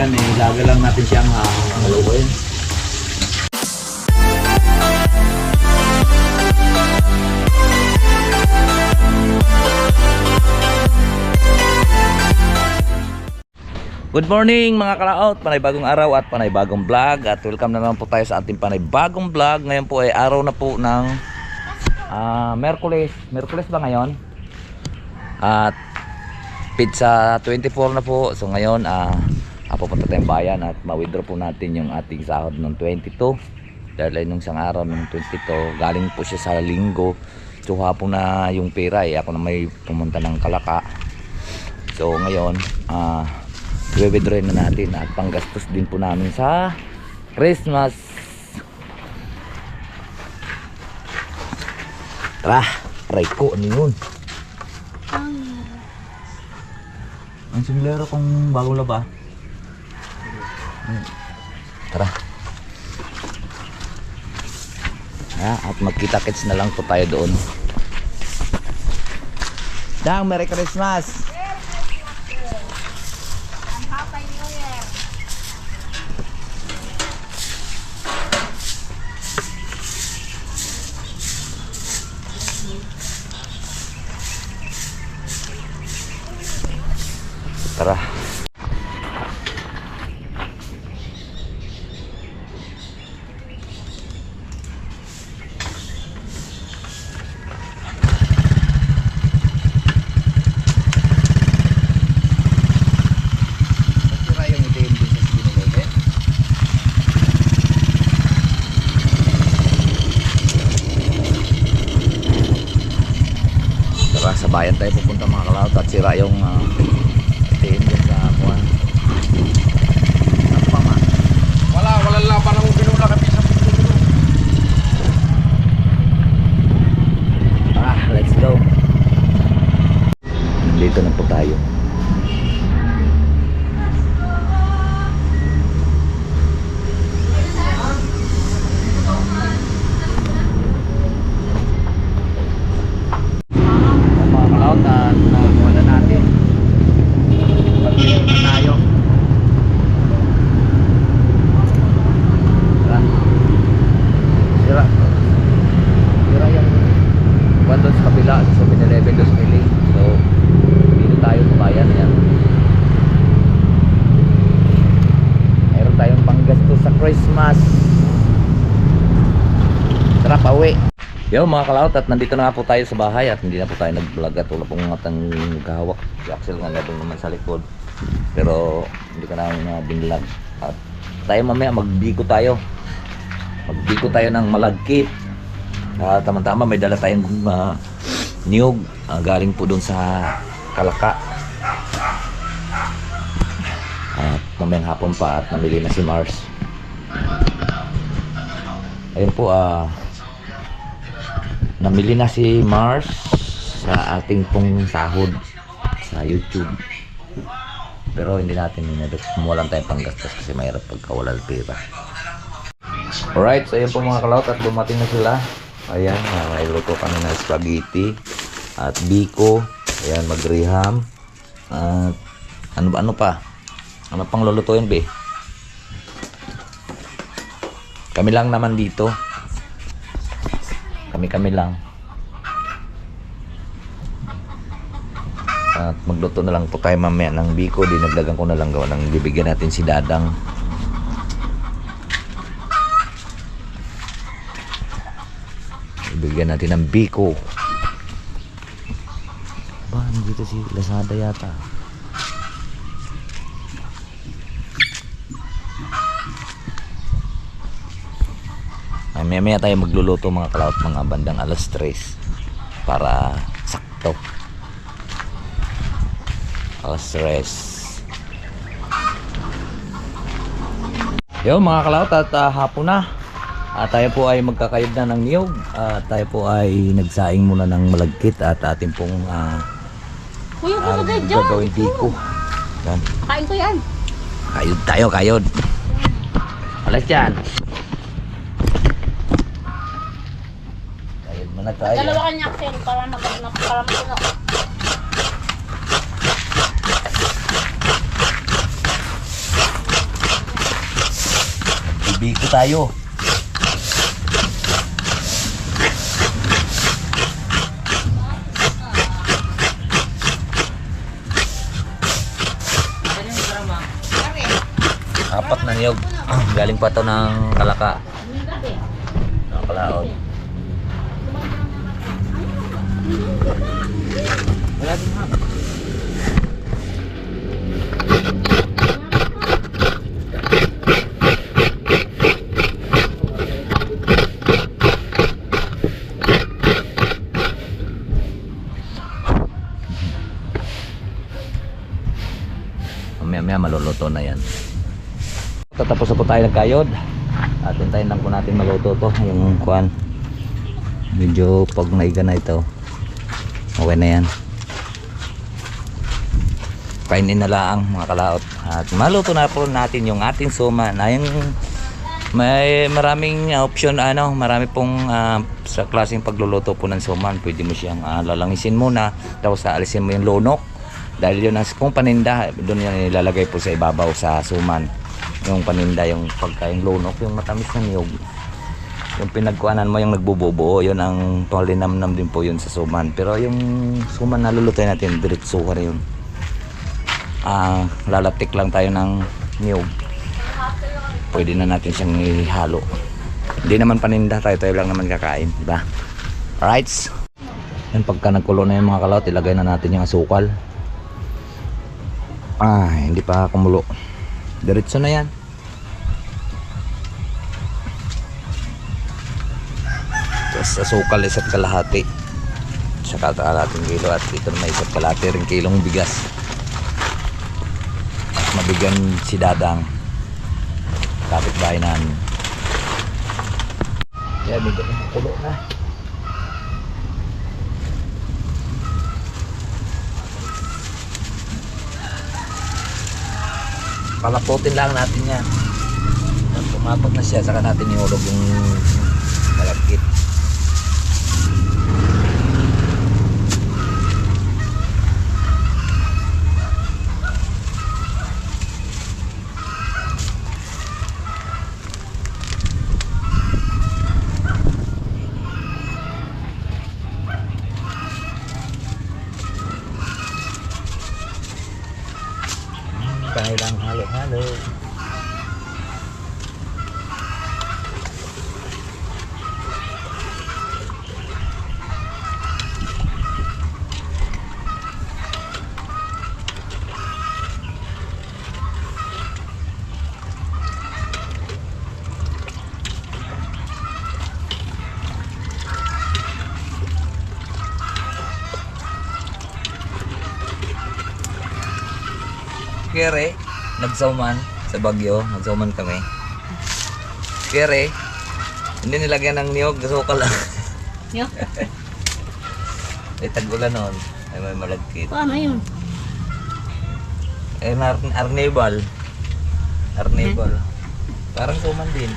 yan eh. Ilaga lang natin siyang haluin. Good morning mga kalaot, panay-bagong araw at panay-bagong vlog. At welcome na naman po tayo sa ating panay-bagong vlog. Ngayon po ay araw na po ng Merkules. Merkules ba ngayon? At pizza 24 na po. So ngayon pupunta tayong bayan at ma-withdraw po natin yung ating sahod ng 22. Dahil ay nung isang araw ng 22, galing po siya sa linggo. So hapon na yung pera eh. Ako na may pumunta ng Kalaka. So ngayon i-withdraw na natin at panggastos din po namin sa Christmas. Tara, aray ko, ano yun? Ang similero kung bagong laba. Tara. At magkita-kits na lang po tayo doon. Dang, Merry Christmas! Tara. Tara, sa bayan tayo pupunta mga kalaot at sira yung walang laban ang binula kami sa pintulo. Let's go. Dito na po tayo. Mga kalaot at nakuha na natin. Pag-inom na tayo. Sira yung doon sa kabila sa 7-Eleven dos mili. So dito tayo sa bayan. Ayan. Mayroon tayong panggastos sa Christmas. Tara, pauwi. Yo mga kalaot, at nandito na nga po tayo sa bahay at hindi na po tayo nag-vlog at wala pong matang gahawak. Si Axel nga doon naman sa likod, pero hindi ka namin binlag. At tayo mamaya magbigo tayo ng malagkit. Tama-tama may dala tayong niyog galing po doon sa Kalaka. At mamayang hapon pa at namili na si Mars. Ayun po, namili na si Mars sa ating pong sahod sa YouTube. Pero hindi natin kumuha lang tayong panggastos kasi mahirap pagka wala ng pera. Alright, so ayan po mga kalaot at dumating na sila. Ayan, nailuto kami ng spaghetti at biko. Ayan, magriham. At ano pa? Ano pang lulutuin, be? Kami lang naman dito. Kami lang. At magluto na lang po tayo mamaya ng biko. Dinagdagan ko na lang gawa ng bibigyan natin si Dadang. Bigyan natin ng biko. Ba, nandito si Lazada yata. Maya tayo magluluto mga kalaot, mga bandang alas 3 para sakto. Alas 3. Yo mga kalaot, at hapon na. Tayo po ay magkakayod na ng niyog. Tayo po ay nagsaing muna ng malagkit at ating pong gagawin biko. Yan. Kain ko yan. Kayod tayo, kayod. Alas yan. Kayod muna tayo. Dalawa kanya action para mag-anak. Biko tayo. Apat na niyog. Galing pa to ng Kalaka. Ng Kalaod. Wala din ha. Mamaya maluluto na yan. Tapos na po tayo nagkayod. At hintayin lang po natin maluto to. Yung kuan. Medyo pag naiga na ito. Okay na yan. Kainin na lang mga kalaot. At maluto na po natin yung ating suma. Na yung may maraming option marami pong sa klaseng pagluluto po ng suman. Pwede mo siyang lalangisin muna. Tapos aalisin mo yung lunok. Dahil yun kung paninda, doon yung ilalagay po sa ibabaw sa suman. Yung paninda, yung pagkain lunok, yung matamis na niyog. Yung pinagkuanan mo, yung nagbububuo, yun ang palinamnam din po yun sa suman. Pero yung suman na lulutuin natin, diretsuhan yun. Lalatik lang tayo ng niyog. Pwede na natin siyang ihalo. Hindi naman paninda, tayo lang naman kakain, diba? Alright. Yan, pagka nagkulo na yung mga kalawat, ilagay na natin yung asukal. Hindi pa kumulo. Diretso na yan. Tapos asukal isa't kalahati. Saka kalahating kilo. At ito na may isa't kalahati rin kilong bigas. At mabigyan si Dadang. Kapitbahay namin. Yan, medyo kumukulo na. Palaputin lang natin yan. Pag pumapag na siya, saka natin ihulog yung malagkit. Kaya lang halo-halo. Kere, nagsauman sa Bagyo, nagsauman kami. Kere, hindi nilagyan ng niyog, gasukal lang. Yo. Ay tag-ulan nun, ay may malagkit. Paano yun? Eh, arnibal. Arnibal. Parang suman din.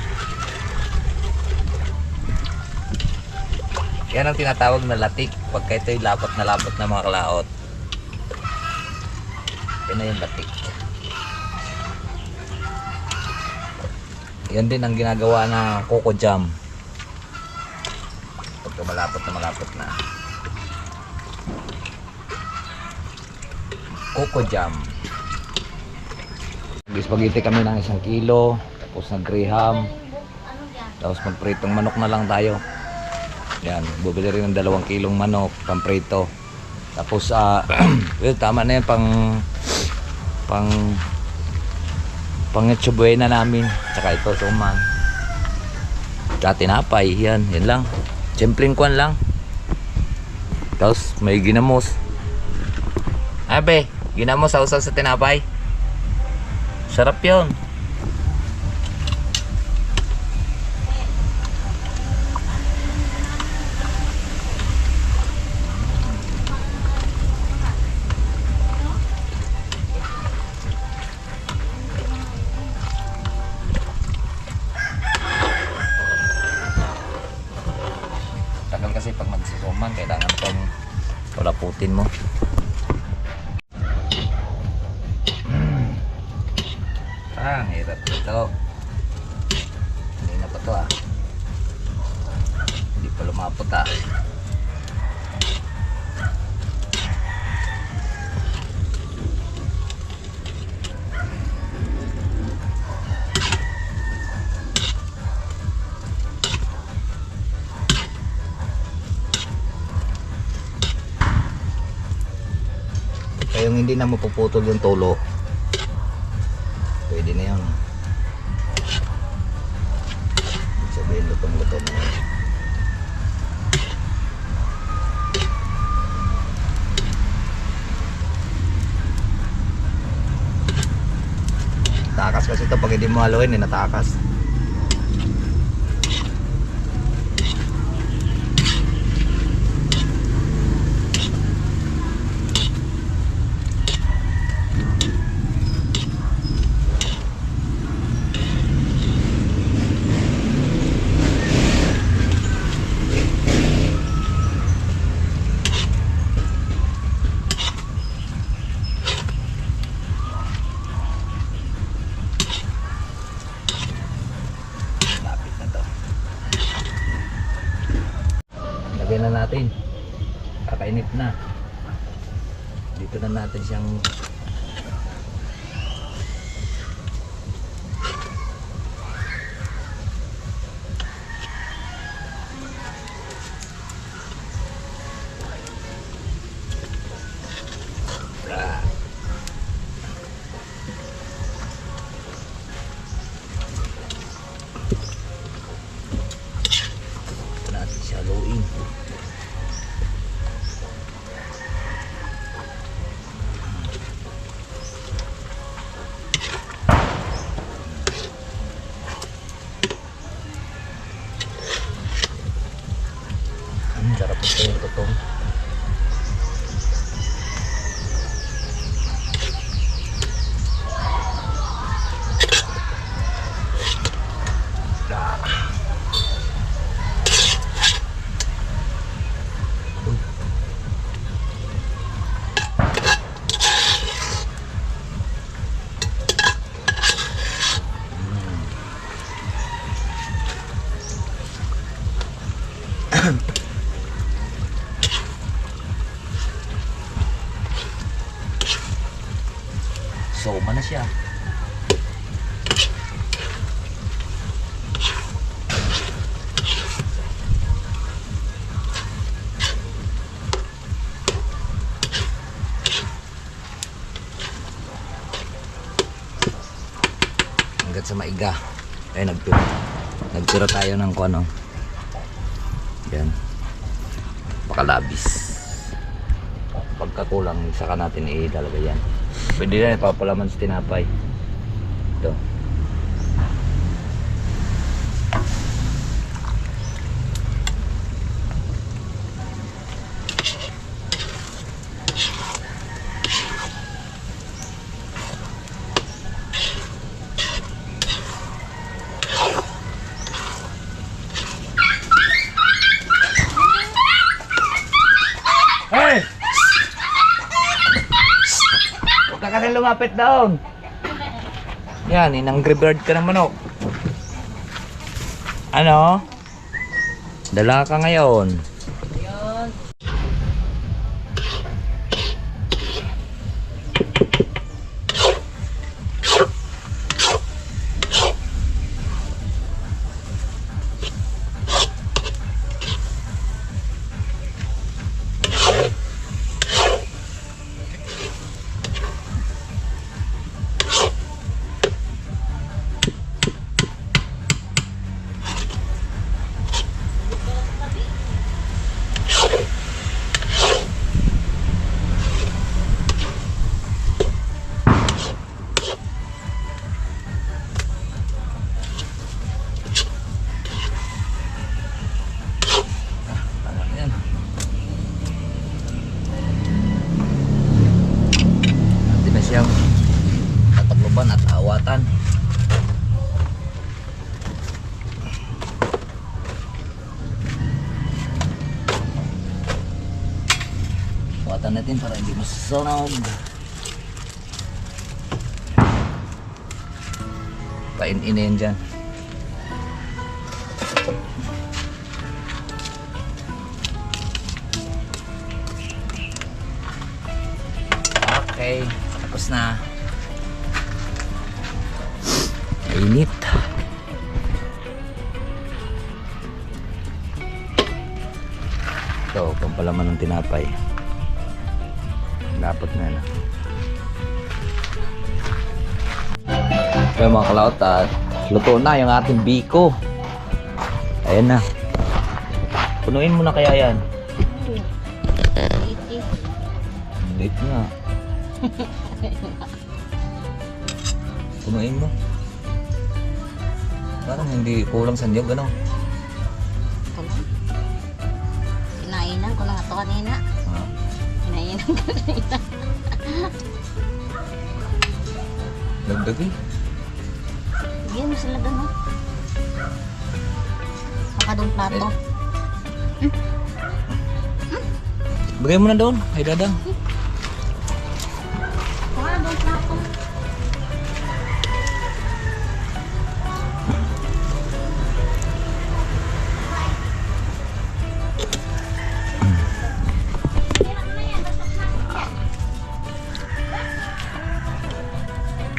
Yan ang tinatawag na latik. Pagka ito'y lapot na mga kalaot. Yan na yung latik. Yan din ang ginagawa na coco jam. Pagka malapot na. Coco jam. Spaghetti kami ng 1 kilo. Tapos nag-graham. Tapos magpritong manok na lang tayo. Yan. Bubili rin ng 2 kilong manok. Pamprito. Tapos well, tama na yan pang etsubuhay na namin. Tsaka ito suman. Tsaka tinapay. Yan lang. Simpleng kwan lang. Tapos may ginamos. Abe, ginamos sausaw sa tinapay. Sarap yun. Tagal kasi pag magsusuman, kailangan pang palaputin mo. Ang hirap ito. puta. Kaya yung hindi na mapuputol yung tulo, pwede na yun. Ibig sabihin lutong-luto na yun. Takas kasi ito pag hindi mo haluin, natakas. Lagyan na natin. Kakainit na. Dito na natin siyang natin siya haluin. Sarap ito yung tutong. Soma na siya. Hanggat sa maiga. Ay nagtira tayo ng kuano. Yan. Pakalabis. Pagkakulang saka natin ilalagay yan. Pwede na ipapalaman sa tinapay. Ito. Hey! Huwag ka kasi lumapit doon. Yan, inangry bird ka ng manok. Ano? Dala ka ngayon. Yun. Tatagloban at awatan. Awatan natin para hindi masusunog. Pain-inin dyan. Okay, tapos na. Init. Ito, pampalaman ng tinapay. Dapat na na. Okay mga kalaot, at luto na yung ating biko. Ayan na. Punuin mo na kaya yan. Late nga. Punuin mo. Parang hindi kulang sa niyog, ano? Kinainan ko na nga ito kanina. Ah. Kinainan ko kanina. Dagdag eh. Bigyan mo sila doon, ha? Saka doon plato. Bagay mo na doon. Ay dadang. Saka doon plato.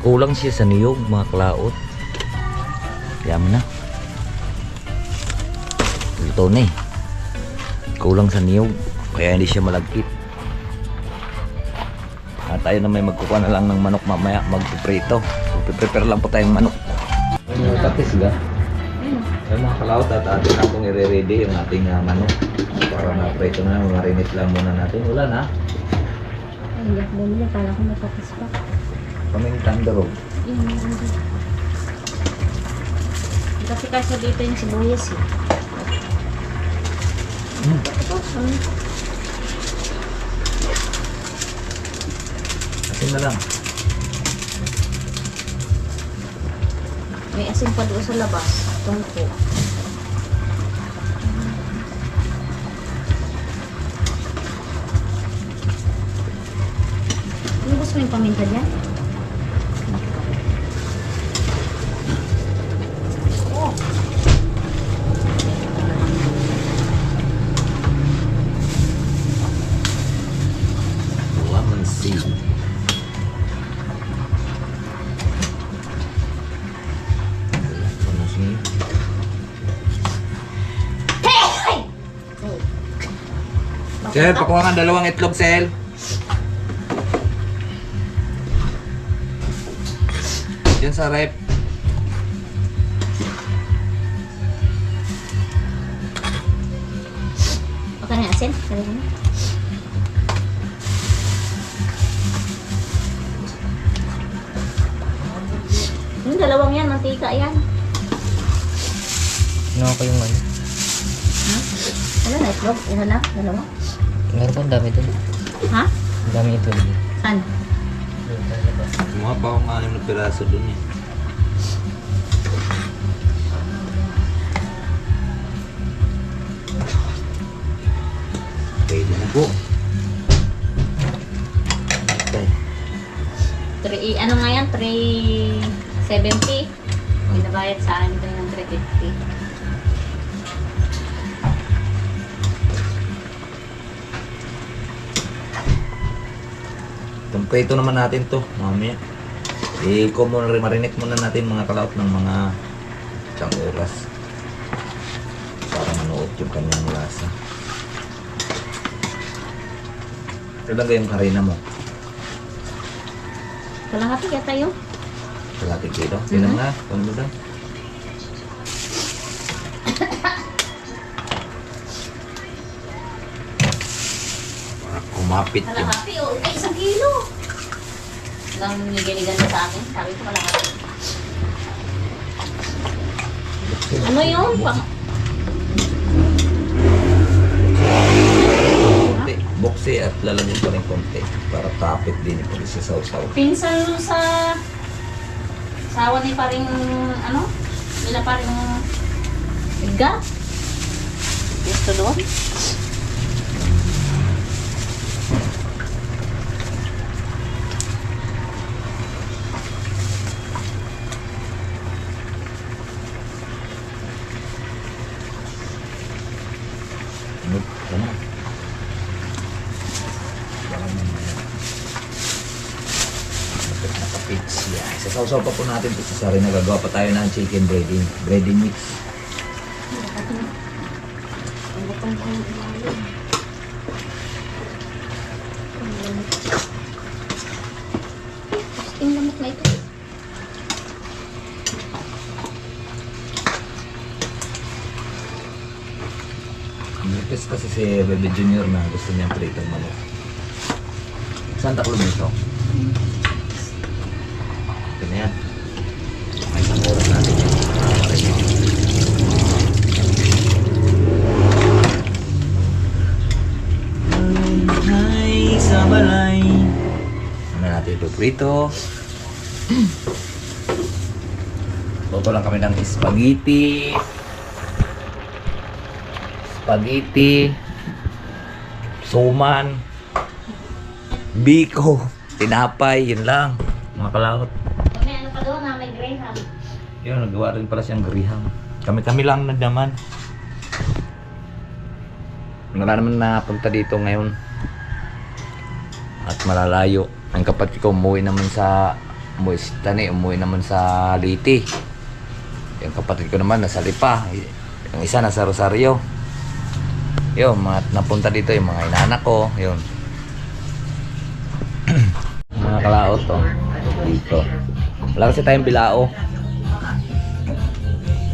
Kulang siya sa niyog mga kalaot. Kaya mo na. Luto na eh. Kulang sa niyog. Kaya hindi siya malagkit. At tayo na may magkukuha na lang ng manok mamaya. Magpiprito. Magpiprepare lang po tayong manok. Patis ga. Ay mga kalaot, at atin na itong i-ready yung ating manok. Para na-prito na. Marinate lang muna natin. Wala na. Ay, yak bumili. Kala ko may patis pa. Kaming tandaro. Yun, meron din. Kasi dito yung sibuyas eh. Ito, Asin na lang. may asin pa doon sa labas. Tungko. Lubos mo yung paminta dyan? Oh. Lemon seed. Sel, pakuha nga dalawang itlog, Sel. Diyan sa rep. Okay na asin? Kaya na. Yung dalawang yan, mantika yan. Ano ko yung ano? Ha? Wala na itlog? Isa na? Dalawa? Meron po ang dami dun. Ha? Ang dami ito. Saan? Mga pa akong 6 na piraso dun eh. Pwede na po. Okay. Ano nga yan? 370. Binabayad sa akin ito ng 350. Prito naman natin to mamaya. Marinate muna natin mga kalaot ng mga isang oras para manuot yung kanyang lasa. Kailan yung karina mo? Kalahati yata yun. Kalahati kilo? Kailan na? Kung mo daw? Kumapit yun. Kalahati o. Ay, 1 kilo. Lang nigiligan na sa akin. Sabi ko kalahati. Ano yun? Konti. Buksi at lalagyan pa rin konti para tapit din yung pag isasaw-saw. Pinsan nun sa sawa ni paring ano? Nila paring Edgar. Gusto doon? Ano? Sausaw pa po natin ito sa sarili. Nagagawa pa tayo ng chicken breading. Breading mix. Yung lamok na ito. Nipis kasi si Bebe Junior na gusto niyang pritong manok. Saan taklo nito? Ito na yan. May isang oras natin yan. Ay, sa balay. Ano natin ito? Prito. Luto lang kami ng spaghetti. Spaghetti, suman, biko, tinapay, yun lang. Mga kalahot. May ano pa doon na may graham. Yun, nagawa rin pala siyang griham. Kami-kami lang na naman. Wala naman napunta dito ngayon. At malalayo. Ang kapatid ko umuwi naman sa umuwi naman sa Liti. Yung kapatid ko naman nasa Lipa. Yung isa nasa Rosario. Yun, mga napunta dito yung mga inaanak ko, yun. Mga kalaot to. Dito. Wala kasi tayong bilao.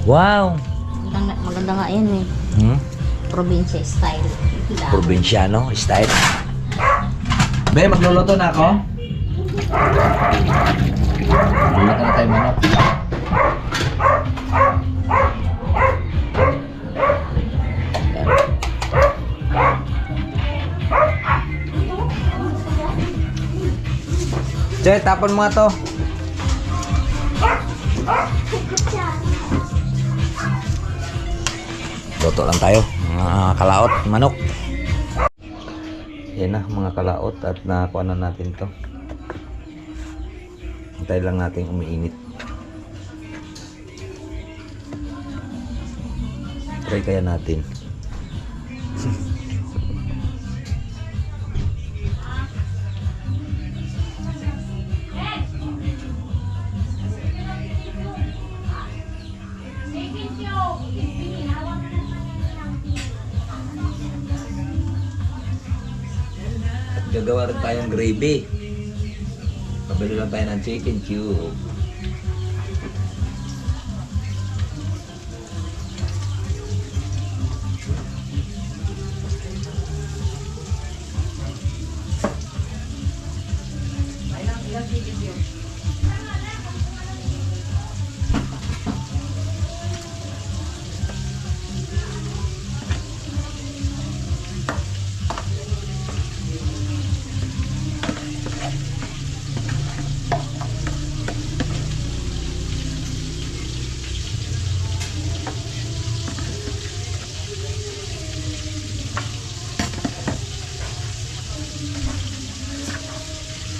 Wow! Maganda nga yan eh. Probinsya style. Probinsyano style. Be, magluluto na ako. Magluluto na tayo manok. Che, tapon mo nga to. Luto lang tayo. Mga kalaot, manok. Yan na, mga kalaot. At nakuha na natin to. Hintay lang natin umiinit. Try kaya natin. Gagawa rin tayong gravy. Pabili lang tayo ng chicken cube.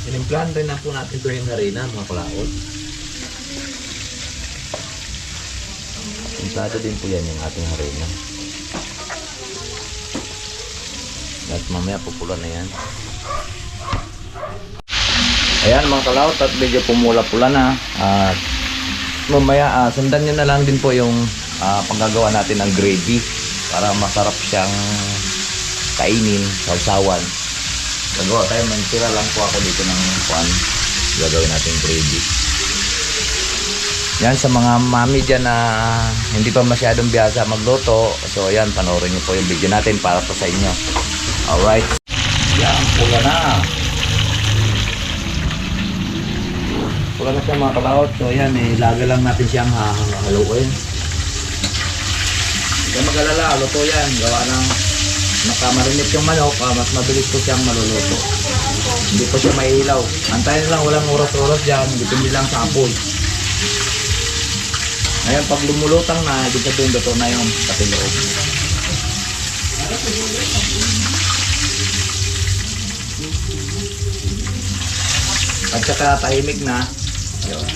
Inimplan rin na po natin ito yung harina, mga kalaot. Implado din po yan yung ating harina. At mamaya pupula na yan. Ayan mga kalaot, at medyo pumula-pula na. At mamaya sundan nyo na lang din po yung paggagawa natin ng gravy para masarap siyang kainin, sausawan. Gagawa tayo, mantira lang po ako dito ng kuan. Gagawin natin gravy. Yan sa mga mami dyan na hindi pa masyadong biyasa magluto. So yan, panoorin nyo po yung video natin para po sa inyo. Alright. Yan, pula na. Pula na siya mga kalaot. So yan, ilaga lang natin siyang haluin. Kaya mag-alala, luto yan. Gawa ng nakamarinit yung manok, mas mabilis po siyang maluluto. Hindi po siya mailaw. Antayin lang, walang oras-oras dyan. Depende lang sa apoy. Ngayon, pag lumulutang na, ibig sabihin luto na yung pati loob. At saka tahimik na. Ayun.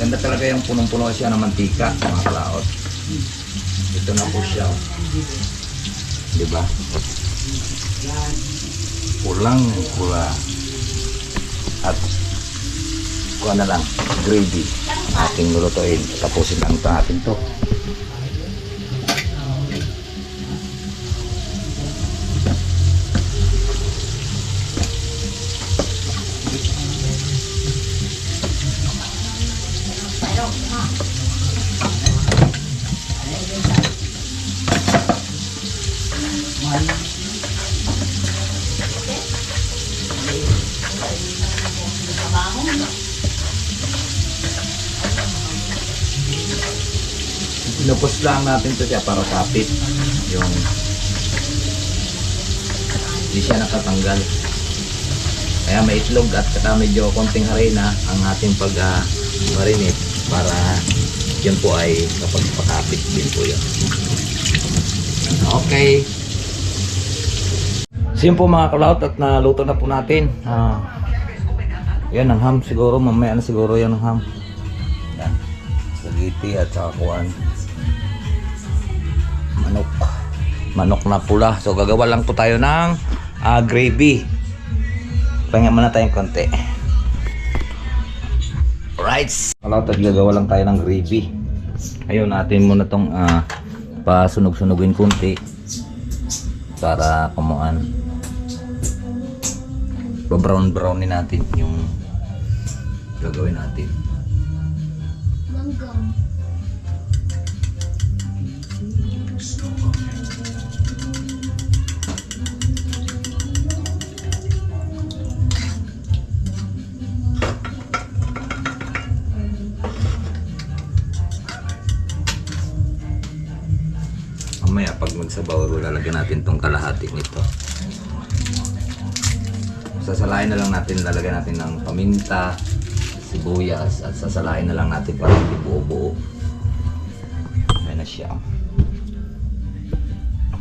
Maganda talaga yung punong-puno siya ng mantika, mga kalaot. Ito na po siya. Diba? Pulang pula. At kuha na lang, gravy. Ating lulutuin. Tapusin lang ito natin to. Pinupos lang natin ito siya para kapit yung hindi siya nakatanggal. Kaya may itlog at saka medyo konting harina ang ating pag marinate para yun po ay kapag pakapit din po yun. Okay. So yun po mga kalaot at naluto na po natin. Yan ang ham siguro, mamaya na siguro yan ang ham. Yan. Spaghetti at saka kuwan. Manok na pula. So gagawa lang po tayo ng gravy. Pahinga muna tayong konti. Alright. Kalaot at gagawa lang tayo ng gravy. Ayun natin muna tong pasunog-sunugin konti para kumuan. Ba-brown-brownin natin yung gagawin natin. Mamaya pag magsabaw, lalagyan natin tong kalahati nito. Sasalain na lang natin, lalagyan natin ng paminta, sibuyas, at sasalain na lang natin para hindi buo-buo. Ayan na siya.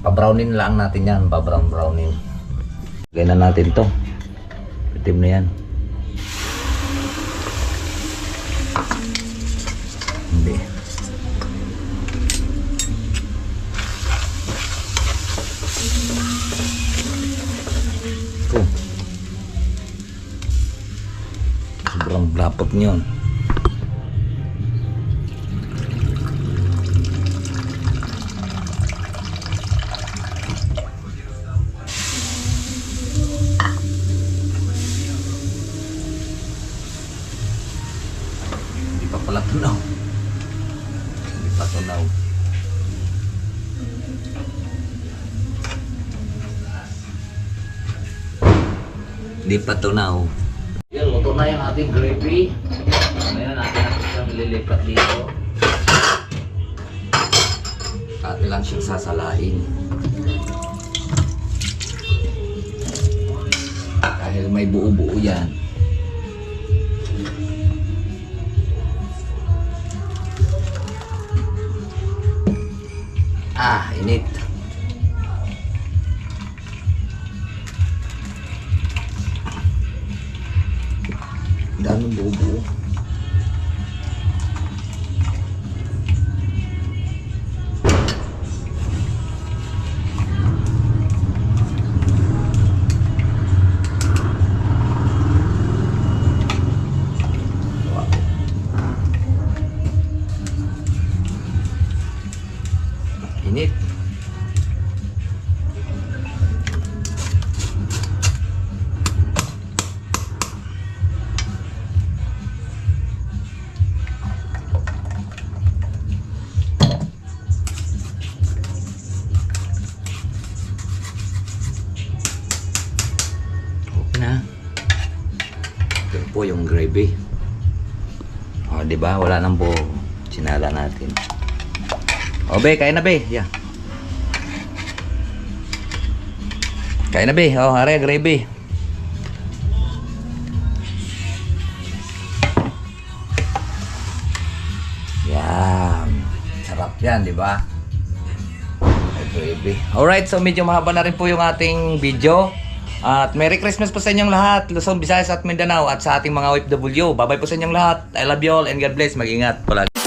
Pa-brownin lang natin yan, pa-brownin. Lagyan na natin to. Itim na yan. Hindi. Ito. Sobrang lapot niyon. Hindi pa pala tunaw. Hindi pa tunaw. Hindi pa tunaw. Yan, luto na yung ating gravy. Ngayon natin siyang ililipat dito. Atin lang siyang sasalain. Dahil may buo-buo yan. Init. Daming buo-buo. Init. Ito po yung gravy. O, di ba? Wala nang buo. Sinala natin. O, be, kain na, be. Yeah. Kain na, be. O, are, gravy. Yan. Sarap yan, di ba? Gravy. Alright, so medyo mahaba na rin po yung ating video. At Merry Christmas po sa inyong lahat, Luzon, Visayas at Mindanao at sa ating mga OFW. Bye-bye po sa inyong lahat. I love you all and God bless. Mag-ingat palagi.